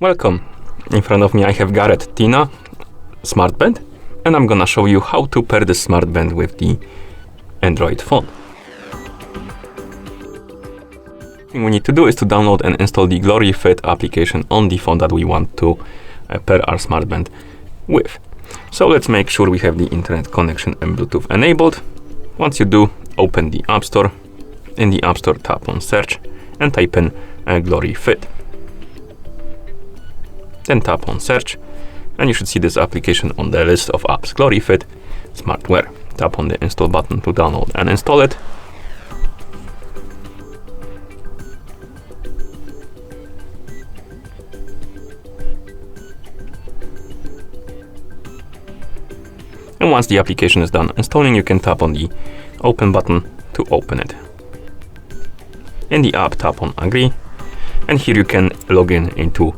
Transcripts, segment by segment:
Welcome. In front of me I have GARETT Tina smartband, and I'm gonna show you how to pair this smartband with the Android phone. The thing we need to do is to download and install the GARETT application on the phone that we want to pair our smartband with. So let's make sure we have the internet connection and Bluetooth enabled. Once you do, open the App Store. In the App Store, tap on search and type in GARETT. Then tap on search and you should see this application on the list of apps, GARETT Smartwear. Tap on the install button to download and install it. And once the application is done installing, you can tap on the open button to open it. In the app, tap on agree, and here you can log in into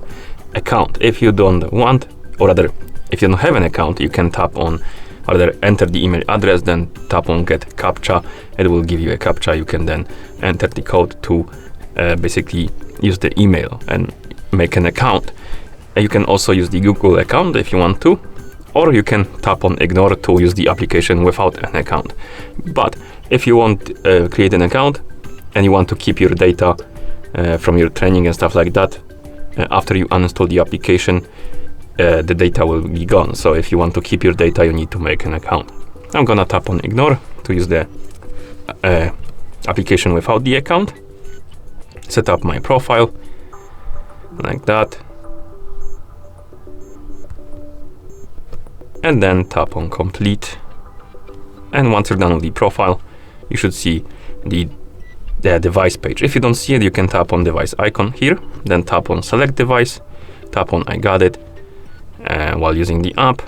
account. If you don't want, or rather, if you don't have an account, you can tap on, or rather, enter the email address, then tap on get CAPTCHA. It will give you a CAPTCHA. You can then enter the code to basically use the email and make an account. You can also use the Google account if you want to, or you can tap on ignore to use the application without an account. But if you want create an account and you want to keep your data from your training and stuff like that, after you uninstall the application, the data will be gone. So if you want to keep your data, you need to make an account. I'm gonna tap on ignore to use the application without the account. Set up my profile like that. And then tap on complete. And once you're done with the profile, you should see the device page. If you don't see it, you can tap on device icon here, then tap on select device, tap on I got it, while using the app,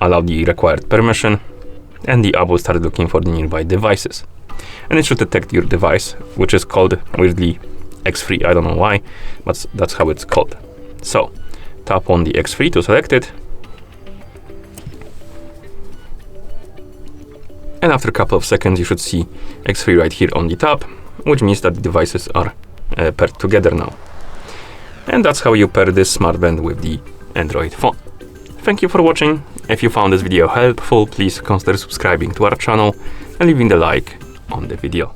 allow the required permission, and the app will start looking for the nearby devices. And it should detect your device, which is called weirdly X3, I don't know why, but that's how it's called. So tap on the X3 to select it. And after a couple of seconds, you should see X3 right here on the top, which means that the devices are paired together now. And that's how you pair this smartband with the Android phone. Thank you for watching. If you found this video helpful, please consider subscribing to our channel and leaving the like on the video.